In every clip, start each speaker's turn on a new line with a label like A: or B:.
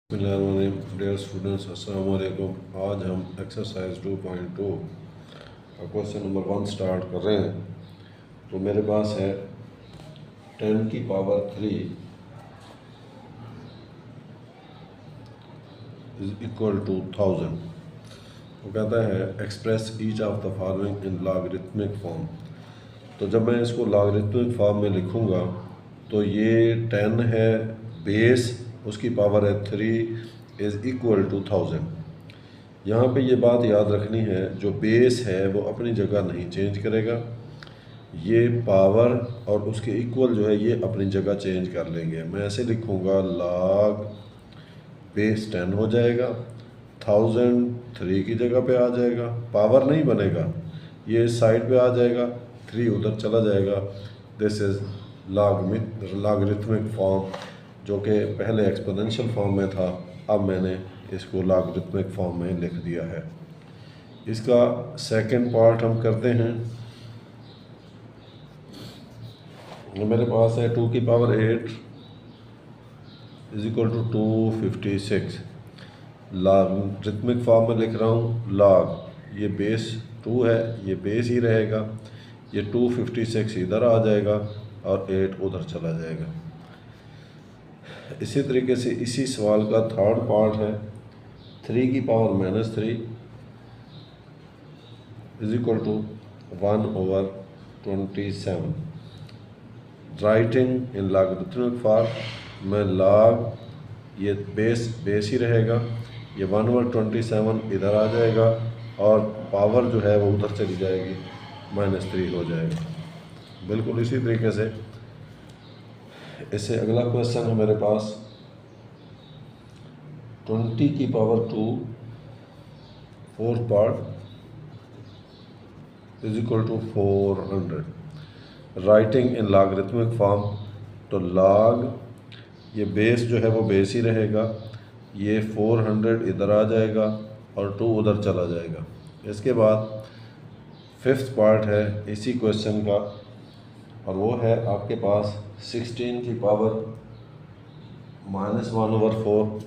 A: Dear students, अस्सलाम वालेकुम। आज हम एक्सरसाइज 2.2 का क्वेश्चन नंबर 1 स्टार्ट कर रहे हैं। तो मेरे पास है 10 की पावर 3 इज इक्वल टू 1000। वो कहता है express each of the following in logarithmic form. तो जब मैं इसको लॉगरिथमिक फॉर्म में लिखूँगा तो ये 10 है, बेस उसकी पावर है 3 इज़ इक्वल टू 1000। यहाँ पे ये बात याद रखनी है, जो बेस है वो अपनी जगह नहीं चेंज करेगा, ये पावर और उसके इक्वल जो है ये अपनी जगह चेंज कर लेंगे। मैं ऐसे लिखूँगा लॉग बेस 10 हो जाएगा, 1000 3 की जगह पे आ जाएगा, पावर नहीं बनेगा, ये साइड पे आ जाएगा, 3 उधर चला जाएगा। दिस इज़ लॉगरिथमिक फॉर्म, जो कि पहले एक्सपोनेंशियल फॉर्म में था, अब मैंने इसको लॉगरिथमिक फॉर्म में लिख दिया है। इसका सेकंड पार्ट हम करते हैं। मेरे पास है 2 की power 8 is equal to 256। Logarithmic form में लिख रहा हूँ, लॉग ये बेस 2 है, ये बेस ही रहेगा, ये 256 इधर आ जाएगा और 8 उधर चला जाएगा। इसी तरीके से इसी सवाल का थर्ड पार्ट है 3 की power -3 is equal to 1/27। Writing in logarithmic form में लॉग ये बेस ही रहेगा, ये 1/27 इधर आ जाएगा और पावर जो है वो उधर चली जाएगी, -3 हो जाएगा। बिल्कुल इसी तरीके से इससे अगला क्वेश्चन है मेरे पास 20 की power 2 fourth part is equal to 400। Writing in logarithmic form, तो लॉग ये बेस जो है वो बेस ही रहेगा, ये 400 इधर आ जाएगा और 2 उधर चला जाएगा। इसके बाद फिफ्थ पार्ट है इसी क्वेश्चन का, और वो है आपके पास 16 की power -1/4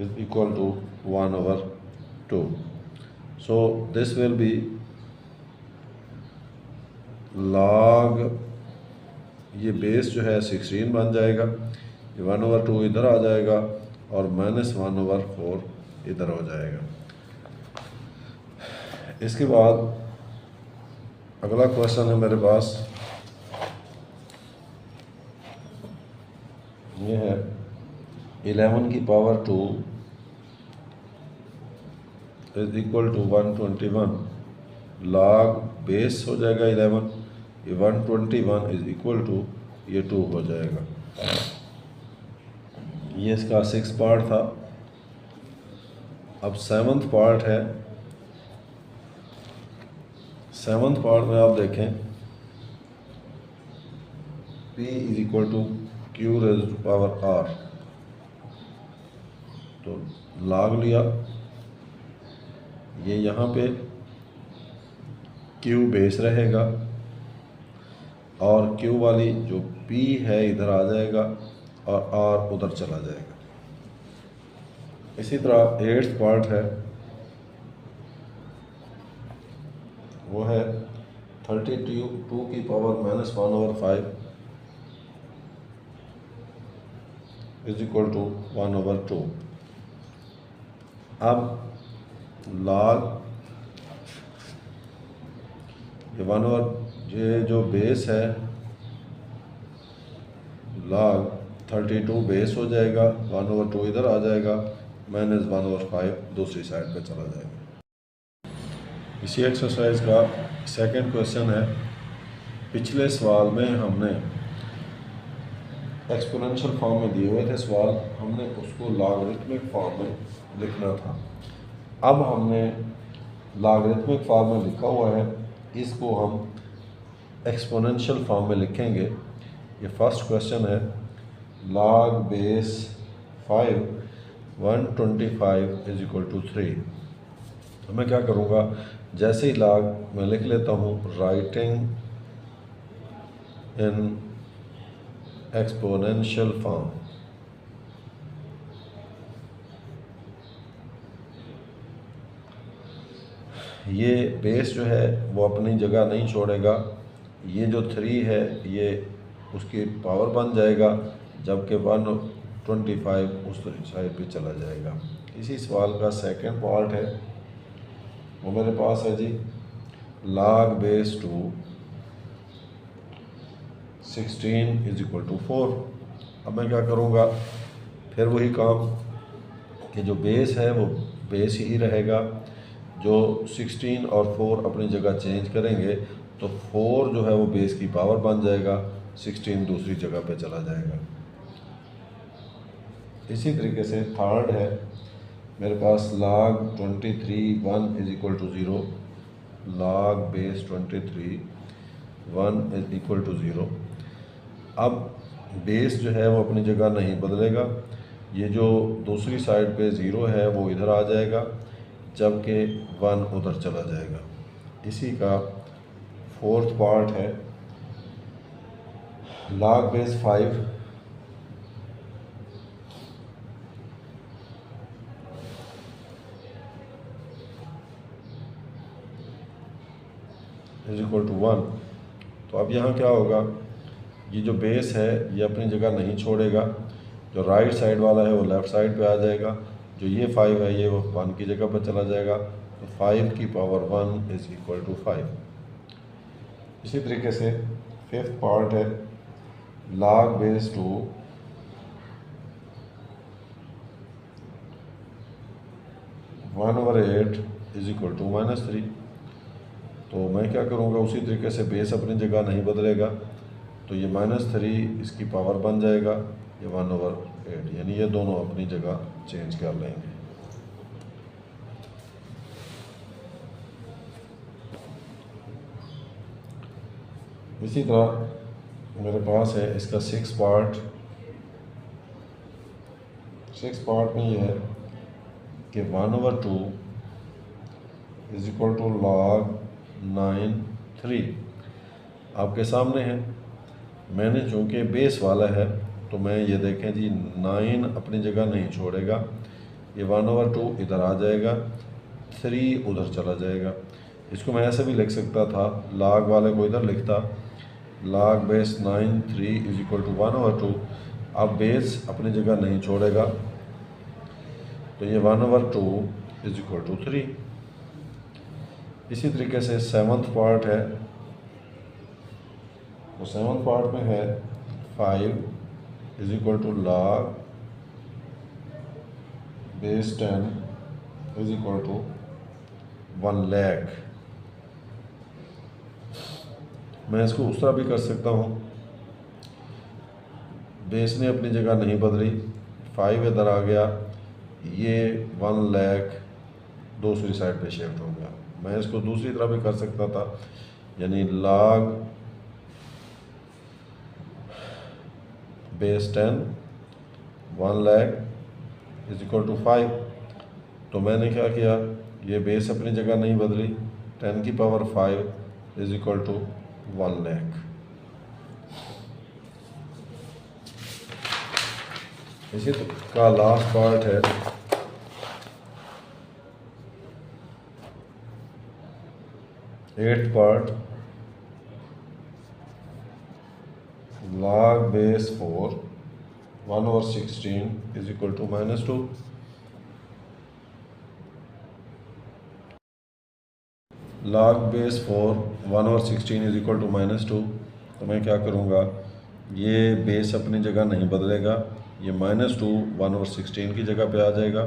A: is equal to 1/2. So this will be log, ये बेस जो है 16 बन जाएगा, ये 1/2 इधर आ जाएगा और -1/4 इधर हो जाएगा। इसके बाद अगला क्वेश्चन है मेरे पास, ये है 11 की power 2 is equal to 121। Log base हो जाएगा 11, ये 121 इज इक्वल टू ये 2 हो जाएगा। ये इसका 6 पार्ट था। अब 7th पार्ट है। 7th पार्ट में आप देखें P is equal to Q raise to power R। तो लॉग लिया, ये यहाँ पे Q बेस रहेगा और Q वाली जो P है इधर आ जाएगा और R उधर चला जाएगा। इसी तरह 8th पार्ट है, वो है 32 की पावर -1/5 इज इक्वल टू 1/2। अब लॉग ये जो बेस है, लॉग 32 बेस हो जाएगा, 1/2 इधर आ जाएगा, -1/5 दूसरी साइड पे चला जाएगा। इसी एक्सरसाइज का सेकंड क्वेश्चन है। पिछले सवाल में हमने एक्सपोनेंशियल फॉर्म में दिए हुए थे सवाल, हमने उसको लॉगरिथमिक फॉर्म में लिखना था। अब हमने लॉगरिथमिक फॉर्म में लिखा हुआ है, इसको हम एक्सपोनेंशियल फॉर्म में लिखेंगे। ये फर्स्ट क्वेश्चन है, log base 5 125 is equal to 3। तो मैं क्या करूँगा, जैसे ही लॉग मैं लिख लेता हूँ, राइटिंग इन एक्सपोनेंशियल फॉर्म। ये बेस जो है वो अपनी जगह नहीं छोड़ेगा, ये जो 3 है ये उसकी पावर बन जाएगा, जबकि 125 उस साइड पे चला जाएगा। इसी सवाल का सेकंड पार्ट है, वो मेरे पास है जी log base 2 16 is equal to 4। अब मैं क्या करूँगा, फिर वही काम कि जो बेस है वो बेस ही रहेगा, जो 16 और 4 अपनी जगह चेंज करेंगे तो 4 जो है वो बेस की पावर बन जाएगा, 16 दूसरी जगह पे चला जाएगा। इसी तरीके से थर्ड है मेरे पास log 23 1 is equal to 0, log base 23 1 is equal to 0। अब बेस जो है वो अपनी जगह नहीं बदलेगा, ये जो दूसरी साइड पे 0 है वो इधर आ जाएगा, जबकि 1 उधर चला जाएगा। इसी का फोर्थ पार्ट है log base 5 is equal to 1। तो अब यहाँ क्या होगा, ये जो बेस है ये अपनी जगह नहीं छोड़ेगा, जो राइट साइड वाला है वो लेफ़्ट साइड पे आ जाएगा, जो ये 5 है ये वो 1 की जगह पर चला जाएगा, तो 5 की पावर 1 इज इक्वल टू 5। इसी तरीके से फिफ्थ पार्ट है log base 2 1/8 is equal to -3। तो मैं क्या करूँगा, उसी तरीके से बेस अपनी जगह नहीं बदलेगा, तो ये -3 इसकी पावर बन जाएगा, ये 1/8, यानी ये दोनों अपनी जगह चेंज कर लेंगे। इसी तरह मेरे पास है इसका 6 पार्ट। 6 पार्ट में ये है कि 1/2 इज इक्वल टू log 9 3 आपके सामने है। मैंने चूँकि बेस वाला है तो मैं ये देखें जी 9 अपनी जगह नहीं छोड़ेगा, ये 1/2 इधर आ जाएगा, 3 उधर चला जाएगा। इसको मैं ऐसे भी लिख सकता था, log वाले को इधर लिखता, log base 9 3 is equal to 1/2। अब बेस अपनी जगह नहीं छोड़ेगा, तो ये 1/2 इज इक्वल टू 3। इसी तरीके से 7th पार्ट है, तो 7th पार्ट में है 5 is equal to log base 10 is equal to 1 lakh. मैं इसको उस तरह भी कर सकता हूँ, बेस ने अपनी जगह नहीं बदली, 5 इधर आ गया, ये 1 लाख दूसरी साइड पे शिफ्ट हो गया। मैं इसको दूसरी तरह भी कर सकता था, यानी log base 10 1 lakh is equal to 5। तो मैंने क्या किया, ये बेस अपनी जगह नहीं बदली, 10 की power 5 is equal to 1 lakh. इसी का लास्ट पार्ट है eighth part, log base 4 1/16 is equal to -2। log base 4 1/16 is equal to -2। तो मैं क्या करूँगा, ये बेस अपनी जगह नहीं बदलेगा, ये -2 1/16 की जगह पे आ जाएगा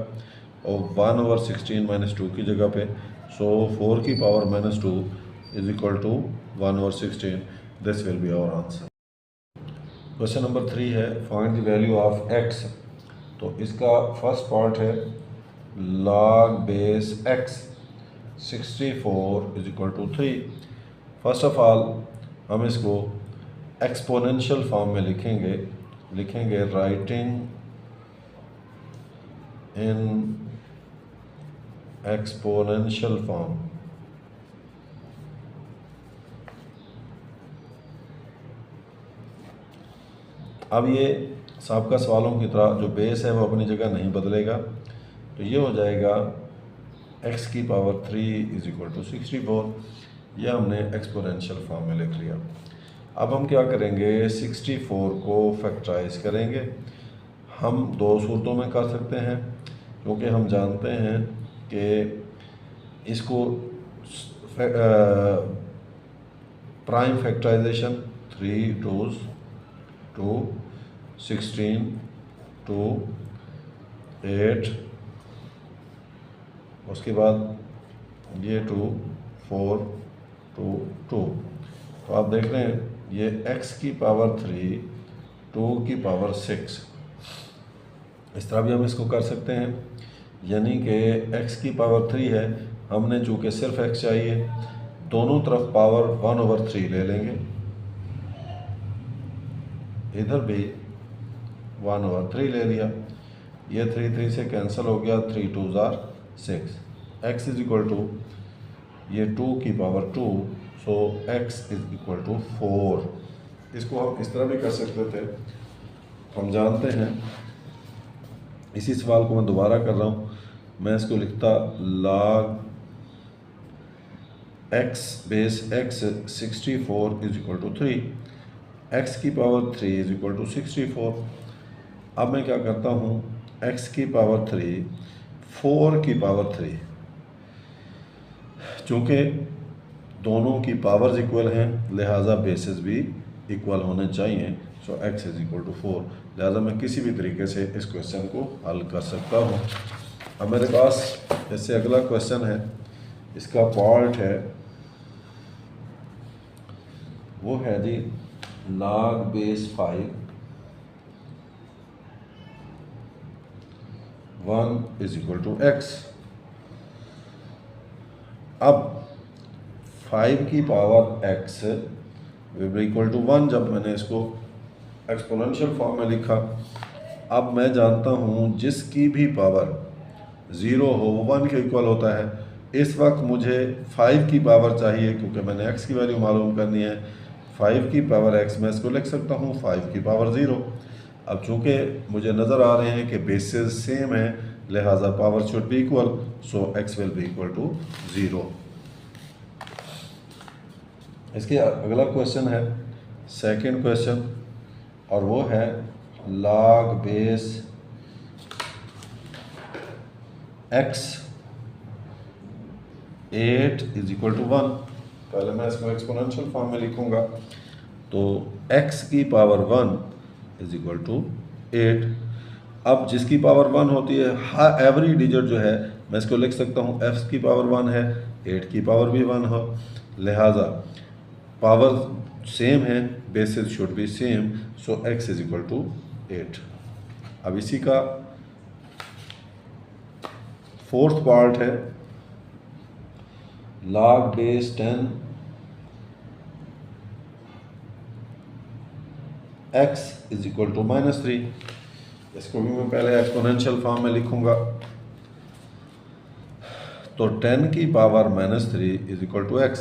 A: और 1/16 -2 की जगह पे, सो 4 की power -2 is equal to 1/16। This will be our answer. Question number 3 है, find the value of x। तो इसका फर्स्ट पार्ट है log base x 64 is equal to 3। First of all हम इसको एक्सपोनेंशियल फॉर्म में लिखेंगे राइटिंग इन एक्सपोनेंशियल फॉर्म। अब ये सबका सवालों की तरह जो बेस है वो अपनी जगह नहीं बदलेगा, तो ये हो जाएगा x की पावर 3 इज इक्वल टू 64। यह हमने एक्सपोनेंशियल फॉर्म में लिख लिया। अब हम क्या करेंगे, 64 को फैक्टराइज करेंगे। हम दो सूरतों में कर सकते हैं, क्योंकि हम जानते हैं कि इसको प्राइम फैक्टराइजेशन 3 2s 2 16 2 8, उसके बाद ये 2 4 2 2। तो आप देख रहे हैं ये x की पावर 3 2 की पावर 6, इस तरह भी हम इसको कर सकते हैं। यानी कि x की पावर 3 है, हमने चूँकि सिर्फ x चाहिए, दोनों तरफ पावर 1/3 ले लेंगे, इधर भी 1/3 ले लिया। ये 3 3 से कैंसिल हो गया, 3 2s are 6। x is equal to ये 2 की power 2, so x is equal to 4। इसको हम इस तरह भी कर सकते थे। हम जानते हैं, इसी सवाल को मैं दोबारा कर रहा हूँ, मैं इसको लिखता log x base x 64 is equal to 3, x की पावर 3 इज इक्वल टू 64। अब मैं क्या करता हूँ, x की पावर 3 4 की पावर 3, चूँकि दोनों की पावर्स इक्वल हैं लिहाजा बेसिस भी इक्वल होने चाहिए। सो x इज इक्वल टू 4, लिहाजा मैं किसी भी तरीके से इस क्वेश्चन को हल कर सकता हूँ। अब मेरे पास जैसे अगला क्वेश्चन है, इसका पार्ट है वो है जी log base 5 1 is equal to x। अब 5 की power x will be equal to 1, जब मैंने इसको एक्सपोनेंशियल फॉर्म में लिखा। अब मैं जानता हूँ जिसकी भी पावर 0 हो वो 1 के इक्वल होता है। इस वक्त मुझे 5 की पावर चाहिए, क्योंकि मैंने x की वैल्यू मालूम करनी है। 5 की पावर x मैं इसको लिख सकता हूँ 5 की पावर 0। अब चूँकि मुझे नज़र आ रहे हैं कि बेसिस सेम है, लिहाजा power should be equal, so x will be equal to 0। इसके अगला क्वेश्चन है सेकंड क्वेश्चन, और वो है log base x 8 is equal to 1। पहले मैं इसको एक्सपोनेंशियल फॉर्म में लिखूंगा, तो x की पावर 1 इज इक्वल टू 8। अब जिसकी पावर 1 होती है, हर एवरी डिजिट जो है मैं इसको लिख सकता हूँ f की पावर 1 है, 8 की पावर भी 1 हो, लिहाजा पावर सेम है, bases should be same, so x is equal to 8। अब इसी का फोर्थ पार्ट है log base 10 x is equal to -3। इसको भी मैं पहले एक्सपोनेंशियल फॉर्म में लिखूंगा, तो 10 की power -3 is equal to x,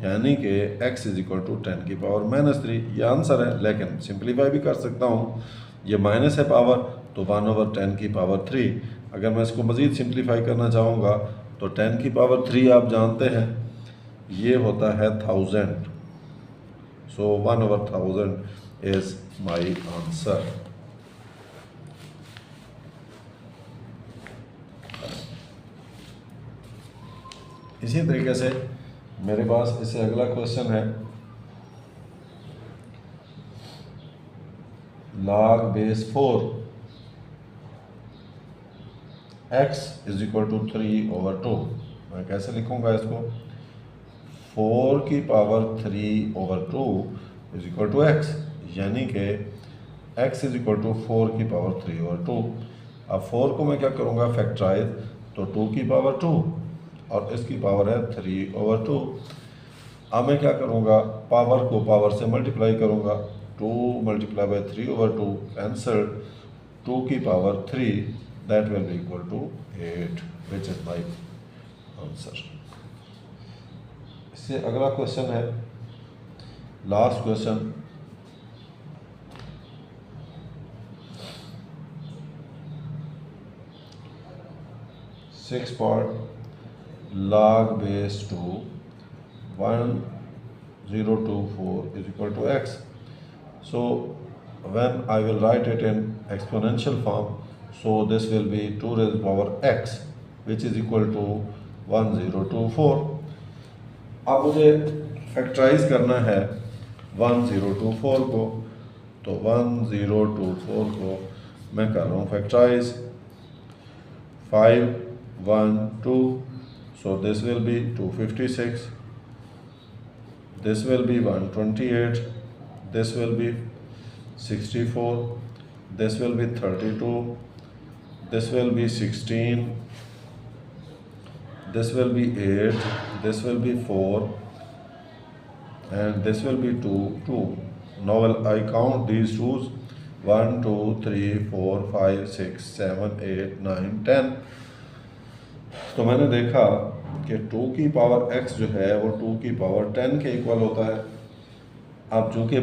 A: यानी कि x इज इक्वल टू 10 की पावर -3। ये आंसर है, लेकिन सिंप्लीफाई भी कर सकता हूँ। ये माइनस है पावर, तो 1/10 की पावर 3। अगर मैं इसको मज़ीद सिंप्लीफाई करना चाहूँगा तो 10 की पावर 3 आप जानते हैं ये होता है 1000, सो 1/1000 इज माई आंसर। इसी तरीके से मेरे पास इससे अगला क्वेश्चन है log base 4 x is equal to 3/2। मैं कैसे लिखूंगा इसको, 4 की power 3/2 is equal to x, यानी कि x इज इक्वल टू 4 की पावर 3/2। अब 4 को मैं क्या करूँगा फैक्टराइज, तो 2 की पावर 2 और इसकी पावर है 3/2। अब मैं क्या करूँगा, पावर को पावर से मल्टीप्लाई करूँगा, 2 मल्टीप्लाई बाई 3/2 कैंसल, 2 की power 3 that will be equal to 8, which is my answer. इससे अगला क्वेश्चन है last question, 6 part log base 2 1024 is equal to x. So when I will write it in exponential form, so this will be 2 raised to the power x, which is equal to 1024. अब मुझे factorise करना है 1024 को, तो 1024 को मैं कर रहा हूँ factorise 5 1 2, so this will be 256, this will be 128, this will be 64, this will be 32, this will be 16, this will be 8, this will be 4, and this will be 2. Now I count these 2's, 1 2 3 4 5 6 7 8 9 10. तो मैंने देखा कि 2 की power x जो है वो 2 की power 10 के इक्वल होता है। अब चूँकि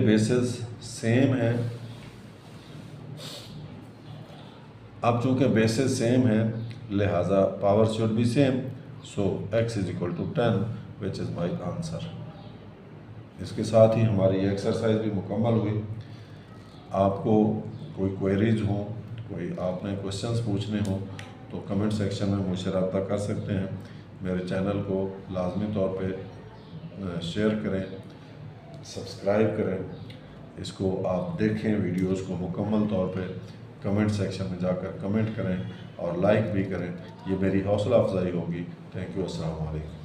A: बेसिस सेम है, लिहाजा power should be same, so x is equal to 10, which is my answer. इसके साथ ही हमारी ये एक्सरसाइज भी मुकम्मल हुई। आपको कोई क्वेरीज हो, कोई आपने क्वेश्चंस पूछने हो, तो कमेंट सेक्शन में मुझसे रब्ता कर सकते हैं। मेरे चैनल को लाजमी तौर पे शेयर करें, सब्सक्राइब करें, इसको आप देखें वीडियोस को मुकम्मल तौर पे, कमेंट सेक्शन में जाकर कमेंट करें और लाइक भी करें। ये मेरी हौसला अफजाई होगी। Thank you. अस्सलाम वालेकुम।